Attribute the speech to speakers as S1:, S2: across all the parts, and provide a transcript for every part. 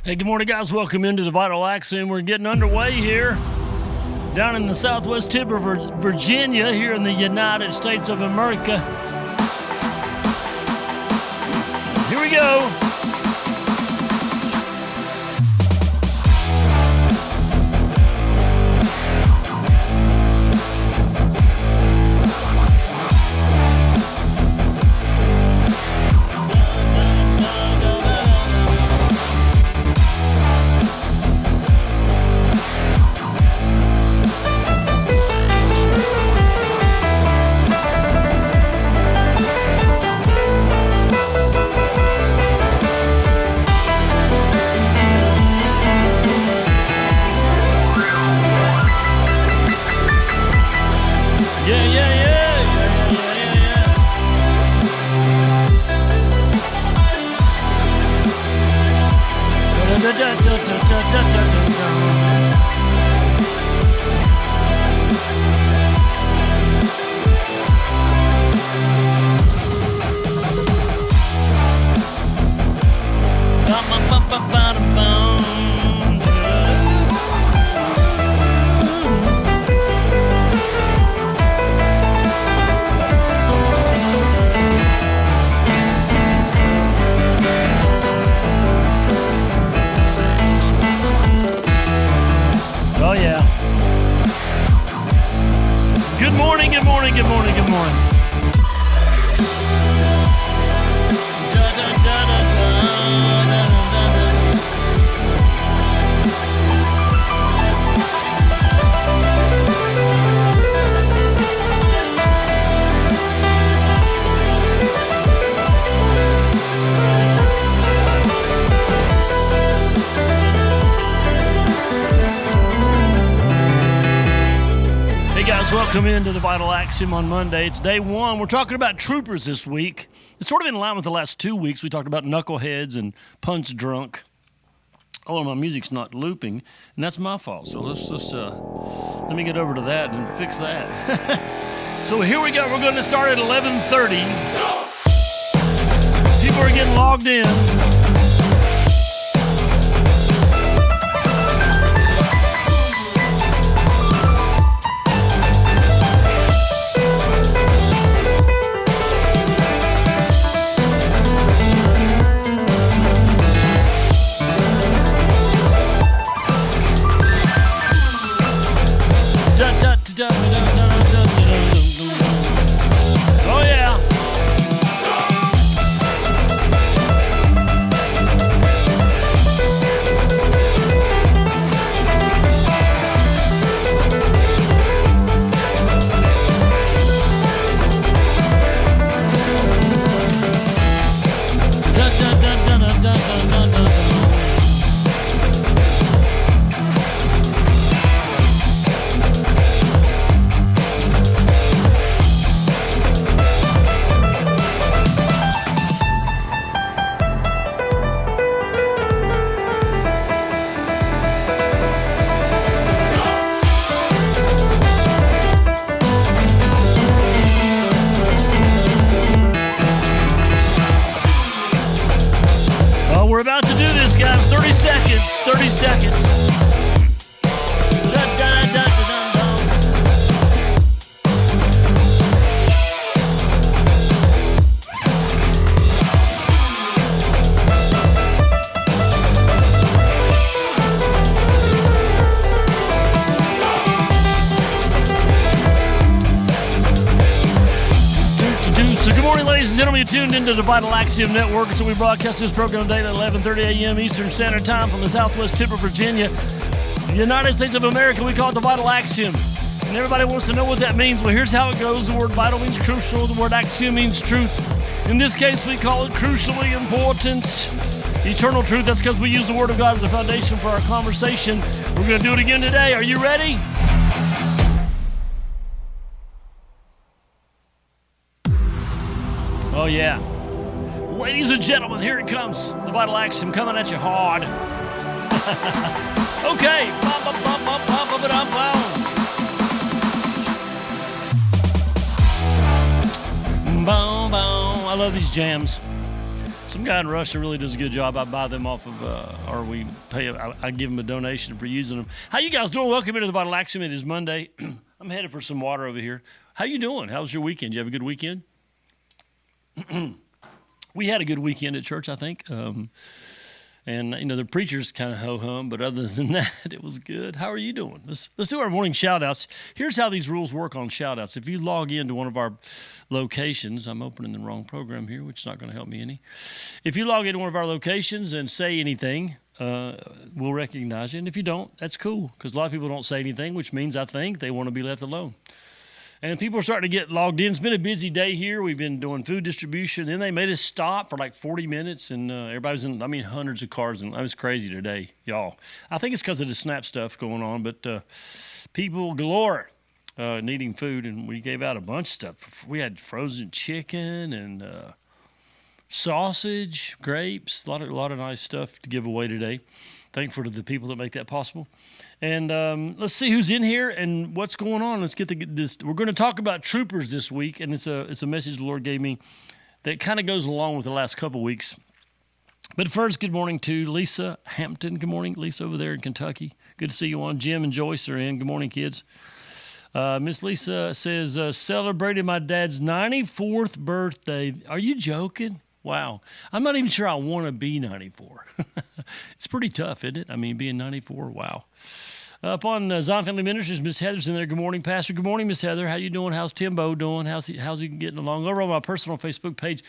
S1: Hey, good morning, guys. Welcome into the Vital Axiom. We're getting underway here down in the southwest tip of Virginia here in the United States of America. Here we go. Oh, yeah. Good morning, good morning, good morning, good morning. Guys, welcome into the Vital Axiom on Monday. It's day one. We're talking about troopers this week. It's sort of in line with the last 2 weeks. We talked about knuckleheads and punch drunk. Oh, my music's not looping, and that's my fault. So let me get over to that and fix that. So here we go. We're going to start at 11:30. People are getting logged in. Oh, yeah. We're about to do this, guys. 30 seconds. 30 seconds. So good morning, ladies and gentlemen. You're tuned into the Vital Axiom Network. So we broadcast this program daily at 11:30 a.m. Eastern Standard Time from the southwest tip of Virginia, United States of America. We call it the Vital Axiom. And everybody wants to know what that means. Well, here's how it goes. The word vital means crucial. The word axiom means truth. In this case, we call it crucially important. Eternal truth. That's because we use the Word of God as a foundation for our conversation. We're going to do it again today. Are you ready? Oh, yeah. Ladies and gentlemen, here it comes. The Vital Axiom coming at you hard. Okay. I love these jams. Some guy in Russia really does a good job. I buy them off of, or we pay. I give them a donation for using them. How you guys doing? Welcome into the Vital Axiom. It is Monday. I'm headed for some water over here. How you doing? How was your weekend? Did you have a good weekend? We had a good weekend at church, I think. And, you know, the preacher's kind of ho-hum, but other than that, it was good. How are you doing? Let's do our morning shout-outs. Here's how these rules work on shout-outs. If you log into one of our locations, I'm opening the wrong program here, which is not going to help me any. If you log into one of our locations and say anything, we'll recognize you. And if you don't, that's cool, because a lot of people don't say anything, which means I think they want to be left alone. And people are starting to get logged in. It's been a busy day here. We've been doing food distribution. Then they made us stop for like 40 minutes, and everybody's in, hundreds of cars. And it was crazy today, y'all. I think it's because of the SNAP stuff going on, but people galore needing food, and we gave out a bunch of stuff. We had frozen chicken and sausage, grapes, a lot of nice stuff to give away today. Thankful to the people that make that possible. And let's see who's in here and what's going on. Let's get this. We're going to talk about troopers this week, and it's a message the Lord gave me that kind of goes along with the last couple weeks. But first, good morning to Lisa Hampton. Good morning, Lisa, over there in Kentucky. Good to see you on. Jim and Joyce are in. Good morning, kids. Miss Lisa says, celebrated my dad's 94th birthday. Are you joking? Wow. I'm not even sure I want to be 94. It's pretty tough, isn't it? I mean, being 94, wow. Up on Zion Family Ministries, Miss Heather's in there. Good morning, Pastor. Good morning, Miss Heather. How you doing? How's Timbo doing? How's he getting along? Over on my personal Facebook page,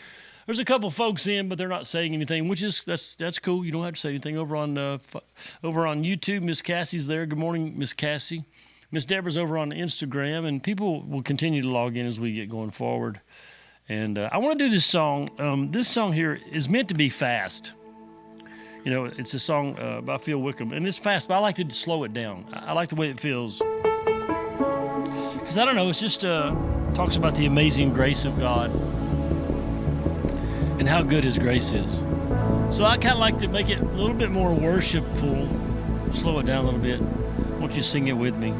S1: there's a couple folks in, but they're not saying anything, which is that's cool. You don't have to say anything. Over on YouTube, Miss Cassie's there. Good morning, Miss Cassie. Miss Deborah's over on Instagram, and people will continue to log in as we get going forward. And I want to do this song. This song here is meant to be fast. You know, it's a song by Phil Wickham, and it's fast, but I like to slow it down. I like the way it feels. Because, I don't know, it's just talks about the amazing grace of God and how good His grace is. So I kind of like to make it a little bit more worshipful, slow it down a little bit. Won't you sing it with me?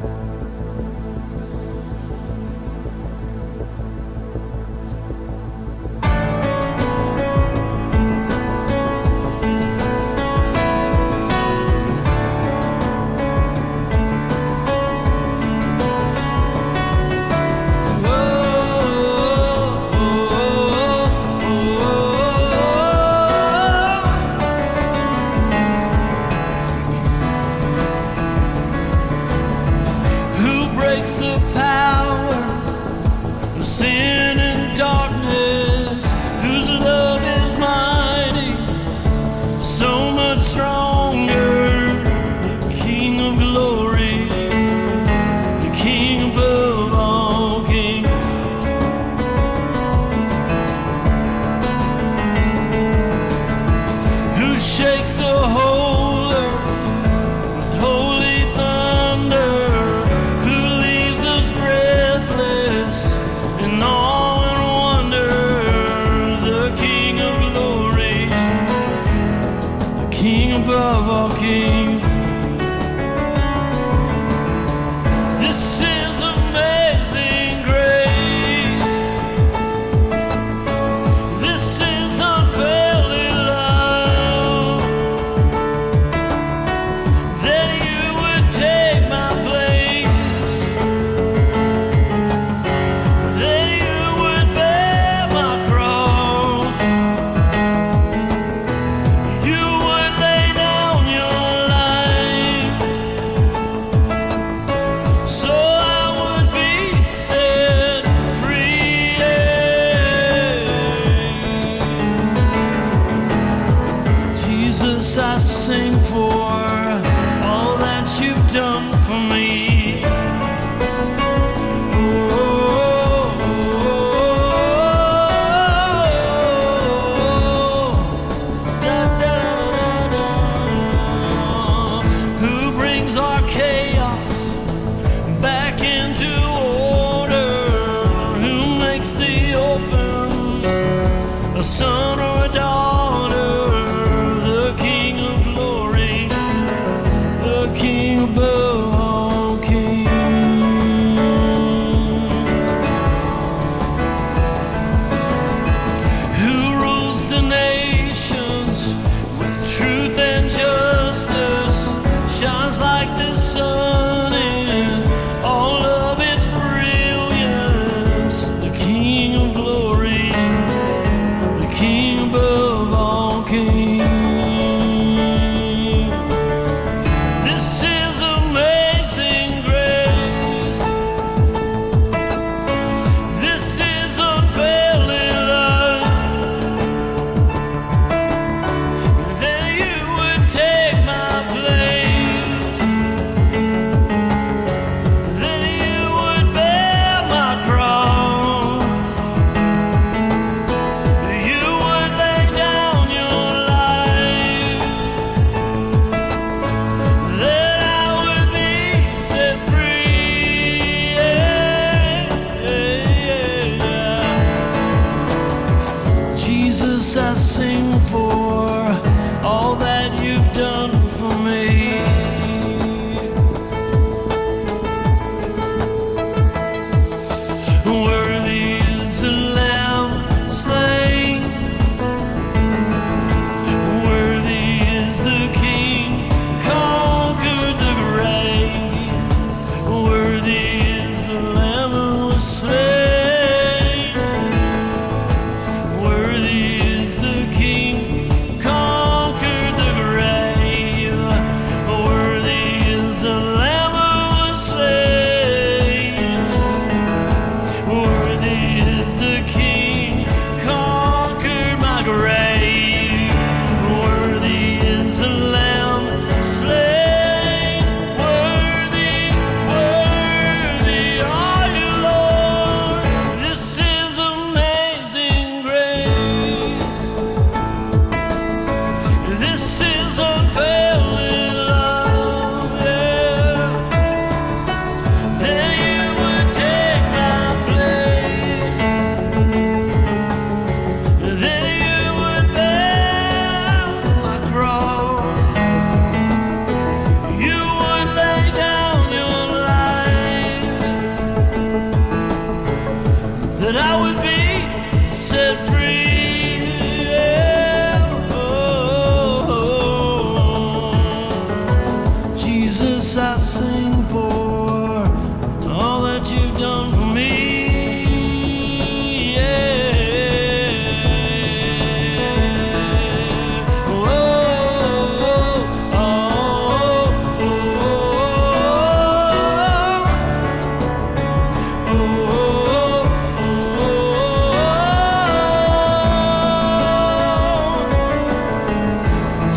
S1: Jesus, I sing for all that you've done for me. Worthy is the Lamb slain. Worthy is the King, conquered the grave. Worthy is the Lamb who was slain. Worthy is the King, conquered the grave. Worthy is the Lamb who was slain. Worthy is the King, conquered my grave. Worthy is the Lamb slain. Worthy, worthy are you, Lord. This is amazing grace. This is unfailing love, yeah. That you would take my place. That you would bear my cross. You would lay down your life. That I would be set free. Yeah. Oh, Jesus, I sing for all that you've done for me. Yeah. Oh, oh,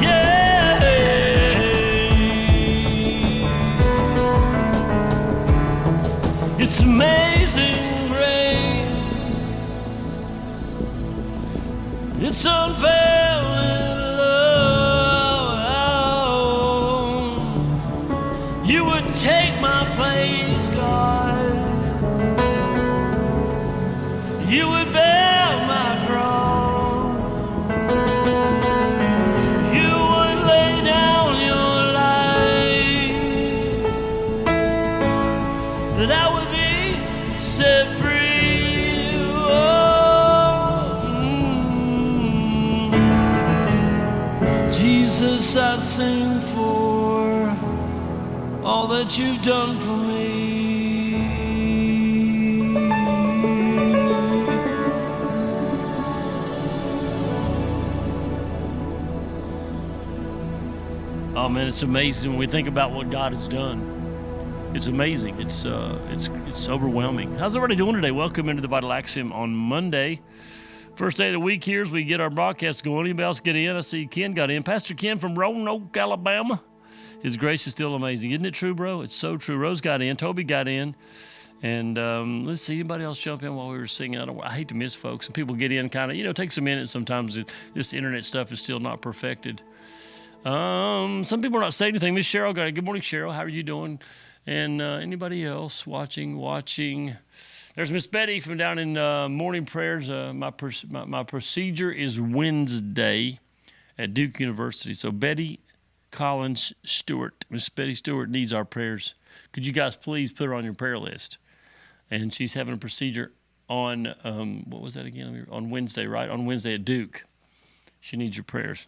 S1: yeah. It's amazing grace. It's unfailing love. You would take my place, God. You would bear my cross. You would lay down your life. That I would be set free. Oh, Jesus, I sing for all that you've done for me. Oh man, it's amazing when we think about what God has done. It's amazing. It's overwhelming. How's everybody doing today? Welcome into the Vital Axiom on Monday. First day of the week here as we get our broadcast going. Anybody else get in? I see Ken got in. Pastor Ken from Roanoke, Alabama. His grace is still amazing. Isn't it true, bro? It's so true. Rose got in. Toby got in. And let's see, anybody else jump in while we were singing? I hate to miss folks. And people get in kind of, it takes a minute sometimes. This internet stuff is still not perfected. Some people are not saying anything. Miss Cheryl got it. Good morning, Cheryl. How are you doing? And anybody else watching? There's Miss Betty from down in morning prayers. My procedure is Wednesday at Duke University. So Betty Collins Stewart, Miss Betty Stewart needs our prayers. Could you guys please put her on your prayer list? And she's having a procedure on, what was that again? On Wednesday, right? On Wednesday at Duke. She needs your prayers.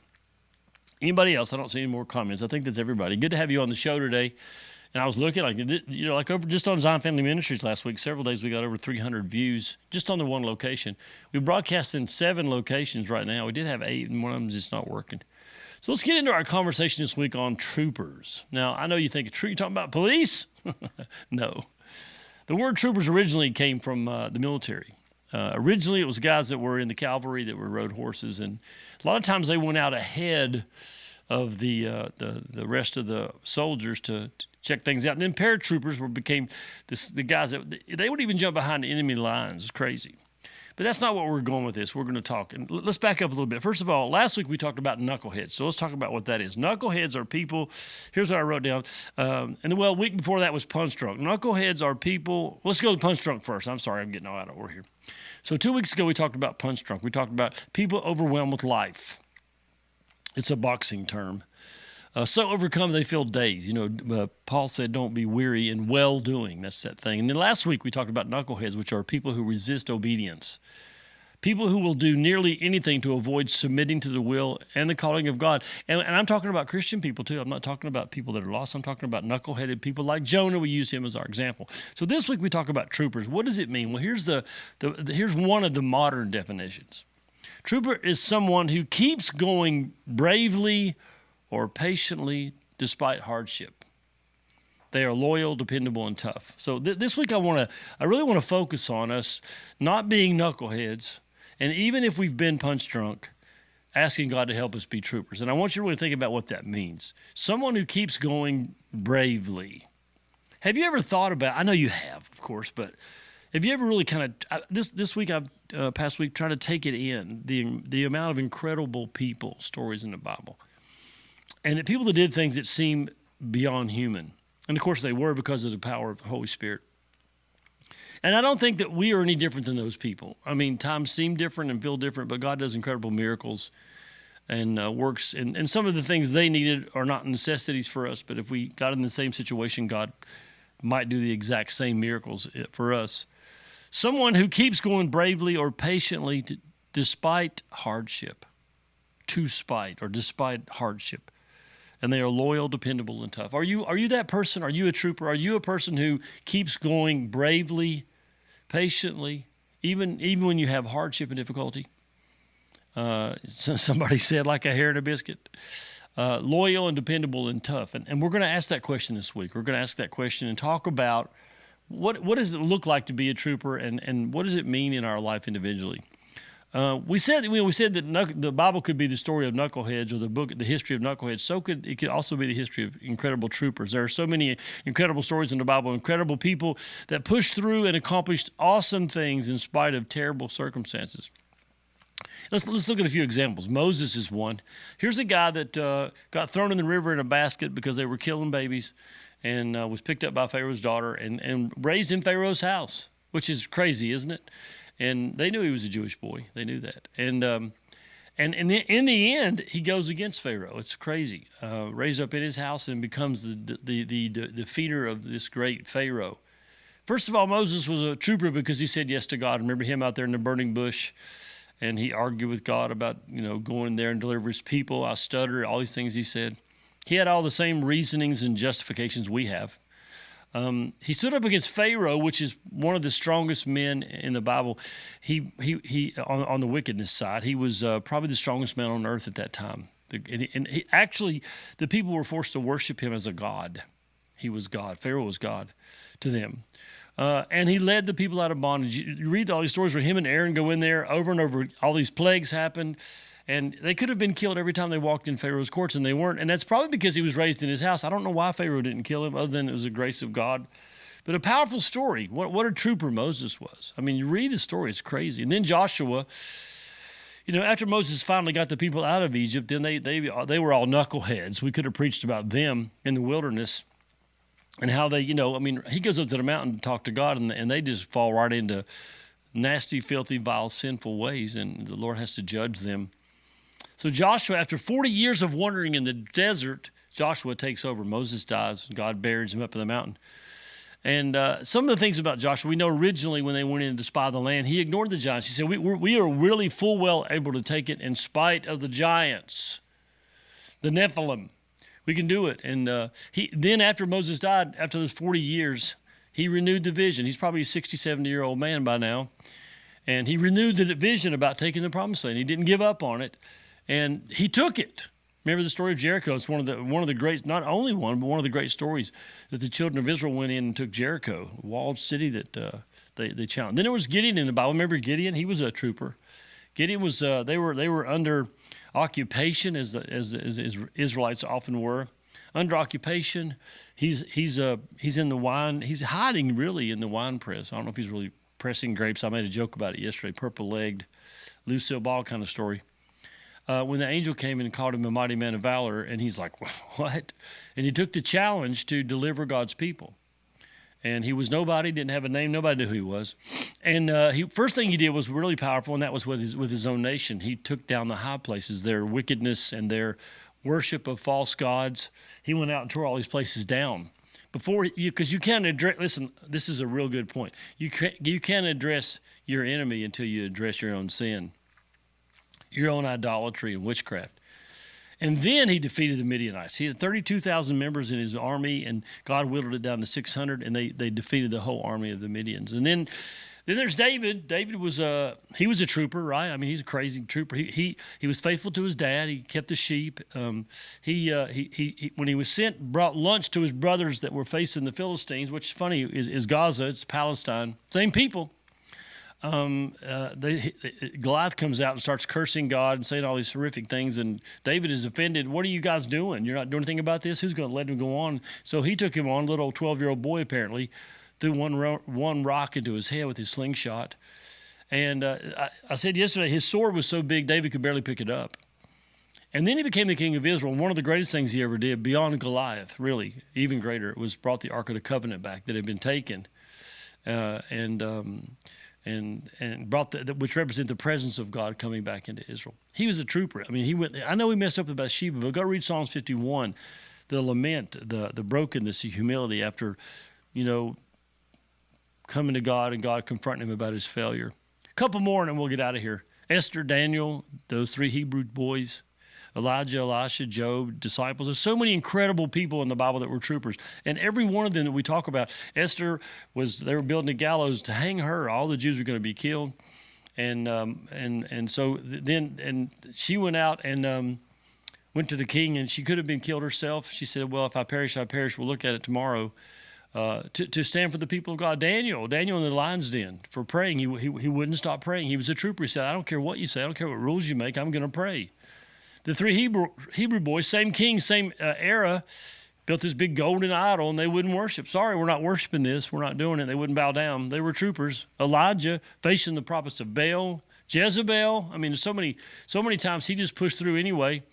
S1: Anybody else? I don't see any more comments. I think that's everybody. Good to have you on the show today. And I was looking, like over just on Zion Family Ministries last week, several days we got over 300 views just on the one location. We broadcast in 7 locations right now. We did have 8, and one of them is just not working. So let's get into our conversation this week on troopers. Now, I know you think, you're talking about police? No. The word troopers originally came from the military. Originally, it was guys that were in the cavalry that rode horses, and a lot of times they went out ahead of the rest of the soldiers to check things out. And then paratroopers became the guys that they would even jump behind the enemy lines. It's crazy. But that's not what we're going with this. We're going to talk. And let's back up a little bit. First of all, last week we talked about knuckleheads. So let's talk about what that is. Knuckleheads are people, here's what I wrote down. A week before that was punch drunk. Knuckleheads are people, let's go to punch drunk first. I'm sorry, I'm getting all out of order here. So 2 weeks ago we talked about punch drunk. We talked about people overwhelmed with life. It's a boxing term. So overcome, they feel dazed. Paul said, don't be weary in well-doing. That's that thing. And then last week, we talked about knuckleheads, which are people who resist obedience. People who will do nearly anything to avoid submitting to the will and the calling of God. And I'm talking about Christian people, too. I'm not talking about people that are lost. I'm talking about knuckleheaded people like Jonah. We use him as our example. So this week, we talk about troopers. What does it mean? Well, here's here's one of the modern definitions. Trooper is someone who keeps going bravely or patiently despite hardship. They are loyal, dependable, and tough. So this week I really want to focus on us not being knuckleheads, and even if we've been punch drunk, asking God to help us be troopers. And I want you to really think about what that means. Someone who keeps going bravely. Have you ever thought about, I know you have, of course, but have you ever really kind of, this week, past week, trying to take it in, the amount of incredible people, stories in the Bible. And people that did things that seem beyond human. And, of course, they were because of the power of the Holy Spirit. And I don't think that we are any different than those people. I mean, times seem different and feel different, but God does incredible miracles and works. And some of the things they needed are not necessities for us, but if we got in the same situation, God might do the exact same miracles for us. Someone who keeps going bravely or patiently despite hardship. Despite hardship. And they are loyal, dependable, and tough. Are you that person? Are you a trooper? Are you a person who keeps going bravely, patiently, even when you have hardship and difficulty? Somebody said, like a hair in a biscuit. Loyal and dependable and tough. And we're going to ask that question this week. We're going to ask that question and talk about what does it look like to be a trooper, and what does it mean in our life individually. We said that the Bible could be the story of knuckleheads, or the history of knuckleheads. It could also be the history of incredible troopers. There are so many incredible stories in the Bible, incredible people that pushed through and accomplished awesome things in spite of terrible circumstances. Let's look at a few examples. Moses is one. Here's a guy that got thrown in the river in a basket because they were killing babies, and was picked up by Pharaoh's daughter and raised in Pharaoh's house, which is crazy, isn't it? And they knew he was a Jewish boy. They knew that. And in the end, he goes against Pharaoh. It's crazy. Raised up in his house and becomes the defeater of this great Pharaoh. First of all, Moses was a trooper because he said yes to God. Remember him out there in the burning bush, and he argued with God about going there and deliver his people. I stutter, all these things he said. He had all the same reasonings and justifications we have. He stood up against Pharaoh, which is one of the strongest men in the Bible. He on the wickedness side, he was probably the strongest man on earth at that time. Actually, the people were forced to worship him as a god. He was God. Pharaoh was God to them. And he led the people out of bondage. You read all these stories where him and Aaron go in there over and over. All these plagues happened. And they could have been killed every time they walked in Pharaoh's courts, and they weren't. And that's probably because he was raised in his house. I don't know why Pharaoh didn't kill him, other than it was the grace of God. But a powerful story. What a trooper Moses was. I mean, you read the story, it's crazy. And then Joshua, after Moses finally got the people out of Egypt, then they were all knuckleheads. We could have preached about them in the wilderness and how they, he goes up to the mountain to talk to God, and they just fall right into nasty, filthy, vile, sinful ways, and the Lord has to judge them. So Joshua, after 40 years of wandering in the desert, Joshua takes over. Moses dies. God buries him up in the mountain. And some of the things about Joshua, we know originally when they went in to spy the land, he ignored the giants. He said, we are really full well able to take it in spite of the giants, the Nephilim. We can do it. And then after Moses died, after those 40 years, he renewed the vision. He's probably a 60, 70-year-old man by now. And he renewed the vision about taking the promised land. He didn't give up on it. And he took it. Remember the story of Jericho? It's one of the great, not only one, but one of the great stories that the children of Israel went in and took Jericho, a walled city that they challenged. Then there was Gideon in the Bible. Remember Gideon? He was a trooper. Gideon was. They were under occupation, as Israelites often were. Under occupation, he's in the wine. He's hiding really in the wine press. I don't know if he's really pressing grapes. I made a joke about it yesterday, purple-legged, Lucille Ball kind of story. When the angel came and called him a mighty man of valor, and he's like, what? And he took the challenge to deliver God's people. And he was nobody, didn't have a name, nobody knew who he was. And first thing he did was really powerful, and that was with his own nation. He took down the high places, their wickedness and their worship of false gods. He went out and tore all these places down. Because you can't address, listen, this is a real good point. You can't address your enemy until you address your own sin, your own idolatry and witchcraft. And then he defeated the Midianites. He had 32,000 members in his army, and God whittled it down to 600, and they defeated the whole army of the Midians. And then there's David. David was he was a trooper, right? I mean, he's a crazy trooper. He was faithful to his dad. He kept the sheep. He when he was sent, brought lunch to his brothers that were facing the Philistines, which is funny, is Gaza. It's Palestine. Same people. Goliath comes out and starts cursing God and saying all these horrific things, and David is offended. What are you guys doing? You're not doing anything about this? Who's going to let him go on? So he took him on, little 12-year-old boy apparently, threw one rock into his head with his slingshot. And I said yesterday, his sword was so big, David could barely pick it up. And then he became the king of Israel. And one of the greatest things he ever did, beyond Goliath, really, even greater, was brought the Ark of the Covenant back that had been taken. And brought which represent the presence of God coming back into Israel. He was a trooper. I mean, I know he messed up with Bathsheba, but go read Psalms 51, the lament, the brokenness, the humility after, coming to God and God confronting him about his failure. A couple more and then we'll get out of here. Esther, Daniel, those 3 Hebrew boys, Elijah, Elisha, Job, disciples. There's so many incredible people in the Bible that were troopers. And every one of them that we talk about, Esther they were building a gallows to hang her. All the Jews were going to be killed. And so then she went out and went to the king, and she could have been killed herself. She said, well, if I perish, I perish. We'll look at it tomorrow. To stand for the people of God. Daniel in the lion's den for praying. He wouldn't stop praying. He was a trooper. He said, I don't care what you say. I don't care what rules you make. I'm going to pray. The 3 Hebrew boys, same king, same era, built this big golden idol, and they wouldn't worship. Sorry, we're not worshiping this. We're not doing it. They wouldn't bow down. They were troopers. Elijah facing the prophets of Baal, Jezebel. I mean, so many times he just pushed through anyway,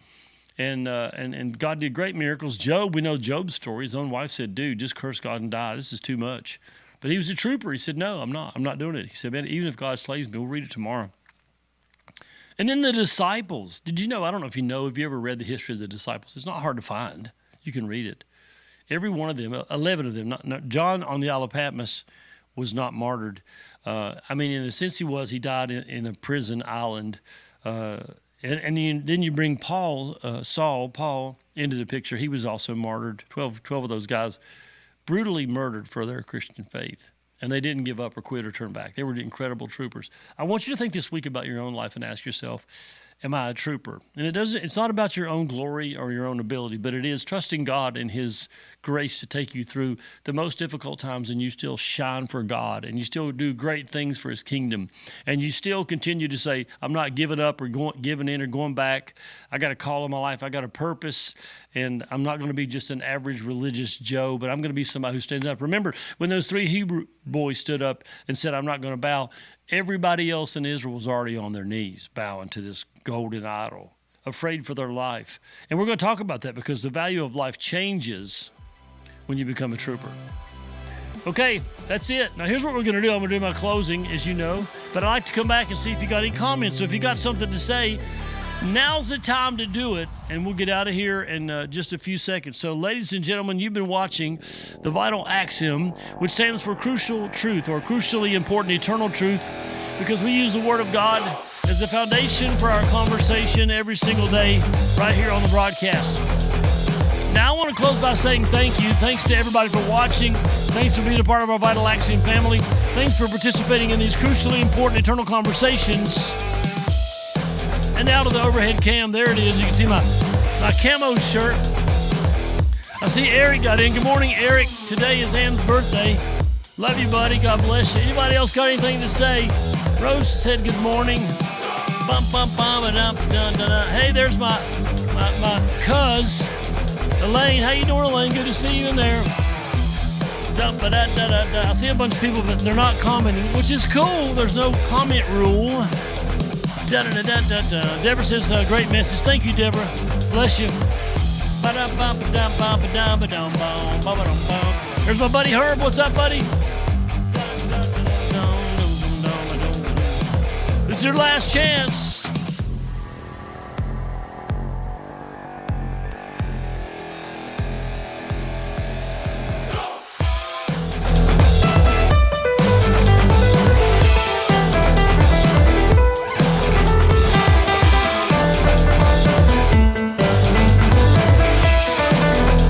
S1: and God did great miracles. Job, we know Job's story. His own wife said, dude, just curse God and die. This is too much. But he was a trooper. He said, no, I'm not doing it. He said, man, even if God slays me, we'll read it tomorrow. And then the disciples. Did you know, I don't know if you ever read the history of the disciples. It's not hard to find. You can read it. Every one of them, 11 of them, John on the Isle of Patmos was not martyred. In a sense he died in a prison island. And then you bring Paul into the picture. He was also martyred. 12 of those guys brutally murdered for their Christian faith. And they didn't give up or quit or turn back. They were incredible troopers. I want you to think this week about your own life and ask yourself, am I a trooper? And it's not about your own glory or your own ability, but it is trusting God and his grace to take you through the most difficult times, and you still shine for God, and you still do great things for his kingdom, and you still continue to say, I'm not giving up or giving in or going back. I got a call in my life. I got a purpose, and I'm not going to be just an average religious Joe, but I'm going to be somebody who stands up. Remember, when those 3 Hebrew boys stood up and said, I'm not going to bow, everybody else in Israel was already on their knees bowing to this golden idol, afraid for their life. And we're going to talk about that because the value of life changes when you become a trooper. Okay, that's it. Now here's what we're going to do. I'm going to do my closing, as you know, but I'd like to come back and see if you got any comments. So if you got something to say, now's the time to do it, and we'll get out of here in just a few seconds. So, ladies and gentlemen, you've been watching the Vital Axiom, which stands for crucial truth, or crucially important eternal truth, because we use the Word of God as the foundation for our conversation every single day right here on the broadcast. Now, I want to close by saying thank you. Thanks to everybody for watching. Thanks for being a part of our Vital Axiom family. Thanks for participating in these crucially important eternal conversations. And now to the overhead cam. There it is. You can see my camo shirt. I see Eric got in. Good morning, Eric. Today is Ann's birthday. Love you, buddy. God bless you. Anybody else got anything to say? Rose said good morning. Bum, bum, bum, and up, dun, dun, dun. Hey, there's my cuz, Elaine. How you doing, Elaine? Good to see you in there. I see a bunch of people, but they're not commenting, which is cool. There's no comment rule. Deborah says, great message. Thank you, Deborah. Bless you. There's my buddy Herb. What's up, buddy? This is your last chance.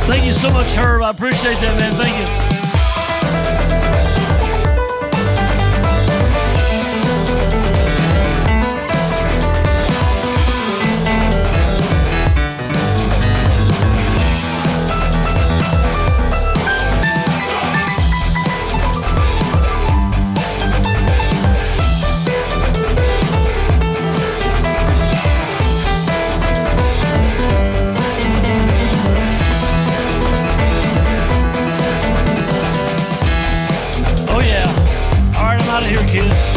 S1: Thank you so much, Herb. I appreciate that, man. Thank you. Out of here, kids.